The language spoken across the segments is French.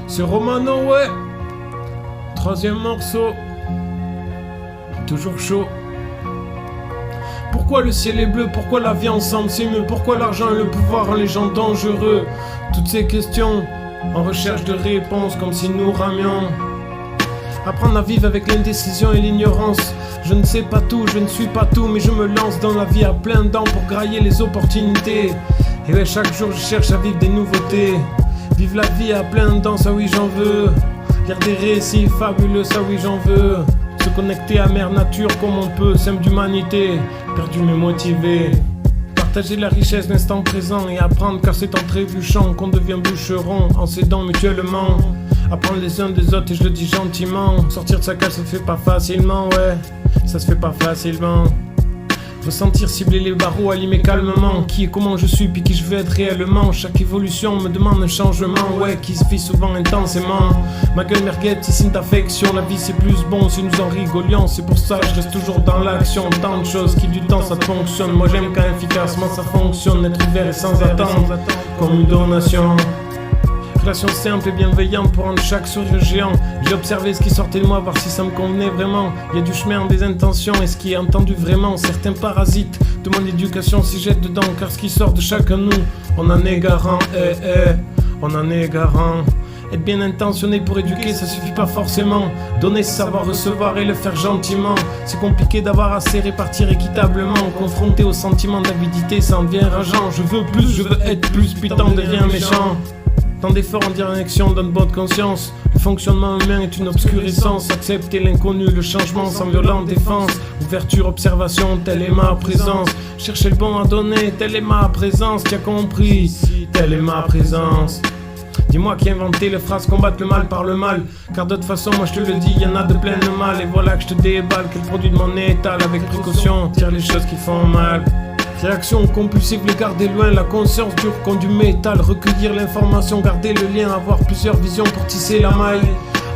C'est Romano, ouais. Troisième morceau. Toujours chaud. Pourquoi le ciel est bleu? Pourquoi la vie ensemble c'est mieux? Pourquoi l'argent et le pouvoir rendent les gens dangereux? Toutes ces questions en recherche de réponses, comme si nous ramions. Apprendre à vivre avec l'indécision et l'ignorance. Je ne sais pas tout, je ne suis pas tout, mais je me lance dans la vie à plein dents pour grailler les opportunités. Et ouais, chaque jour je cherche à vivre des nouveautés. Vivre la vie à plein dents, ça oui j'en veux. Lire des récits fabuleux, ça oui j'en veux. Se connecter à mère nature comme on peut, simple d'humanité, perdu mais motivé. Partager la richesse de l'instant présent et apprendre car c'est en trébuchant qu'on devient bûcheron en s'aidant mutuellement. Apprendre les uns des autres et je le dis gentiment. Sortir de sa cage ça se fait pas facilement, ouais, ça se fait pas facilement. Ressentir, cibler les barreaux, allumer calmement. Qui et comment je suis, puis qui je veux être réellement. Chaque évolution me demande un changement, ouais, qui se fait souvent intensément. Ma gueule merguez, c'est signe d'affection. La vie c'est plus bon si nous en rigolions. C'est pour ça que je reste toujours dans l'action. Tant de choses qui du temps ça fonctionne. Moi j'aime quand efficacement ça fonctionne. Être ouvert et sans attendre, comme une donation. Relation simple et bienveillante pour rendre chaque sourire géant. J'ai observé ce qui sortait de moi, voir si ça me convenait vraiment. Il y a du chemin, des intentions et ce qui est entendu vraiment. Certains parasites de mon éducation s'y jettent dedans, car ce qui sort de chacun de nous, on en est garant, on en est garant. Être bien intentionné pour éduquer, ça suffit pas forcément. Donner, c'est savoir recevoir et le faire gentiment. C'est compliqué d'avoir assez, répartir équitablement. Confronté au sentiment d'avidité, ça en devient rageant. Je veux plus, je veux être plus, putain de rien méchant. Tant d'efforts en direction donne bonne conscience. Le fonctionnement humain est une obscurescence. Accepter l'inconnu, le changement sans violente défense. Ouverture, observation, telle est ma présence. Chercher le bon à donner, telle est ma présence. Tu as compris, telle est ma présence. Dis-moi qui a inventé les phrases combattre le mal par le mal. Car de toute façon moi je te le dis, y en a de plein de mal. Et voilà que je te déballe, quel produit de mon étal. Avec précaution, tire les choses qui font mal. Réaction compulsive, les garder loin, la conscience dure comme du métal. Recueillir l'information, garder le lien, avoir plusieurs visions pour tisser la maille.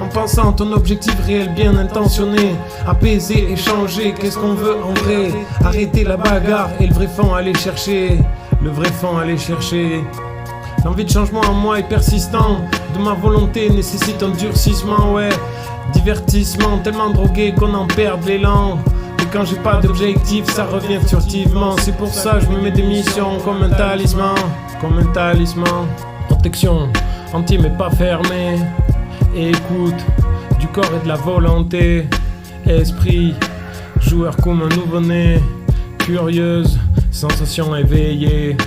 En pensant à ton objectif réel bien intentionné. Apaiser, échanger, qu'est-ce qu'on veut en vrai? Arrêter la bagarre et le vrai fond aller chercher. Le vrai fond aller chercher. L'envie de changement en moi est persistant. De ma volonté nécessite un durcissement, ouais. Divertissement, tellement drogué qu'on en perd l'élan. Et quand j'ai pas d'objectif, ça revient furtivement. C'est pour ça que je me mets des missions comme un talisman. Comme un talisman. Protection, entier mais pas fermé. Et écoute, du corps et de la volonté. Esprit, joueur comme un nouveau-né. Curieuse, sensation éveillée.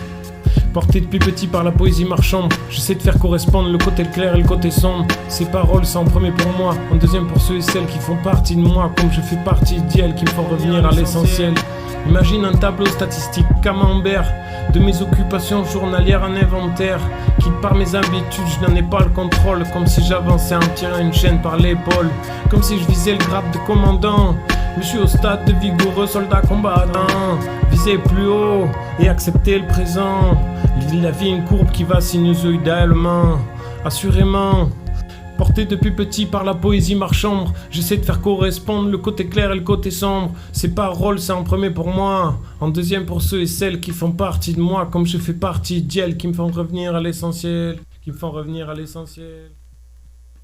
Porté depuis petit par la poésie marchande, j'essaie de faire correspondre le côté clair et le côté sombre. Ces paroles sont en premier pour moi, en deuxième pour ceux et celles qui font partie de moi, comme je fais partie d'elles qui me font revenir à l'essentiel. Imagine un tableau statistique camembert de mes occupations journalières en inventaire, qui par mes habitudes je n'en ai pas le contrôle, comme si j'avançais en tirant une chaîne par l'épaule, comme si je visais le grade de commandant. Je suis au stade de vigoureux soldat combattant. Viser plus haut et accepter le présent. La vie est une courbe qui va sinusoïdalement. Assurément. Porté depuis petit par la poésie marchande, j'essaie de faire correspondre le côté clair et le côté sombre. Ces paroles, c'est en premier pour moi, en deuxième pour ceux et celles qui font partie de moi, comme je fais partie d'elles, qui me font revenir à l'essentiel. Qui me font revenir à l'essentiel.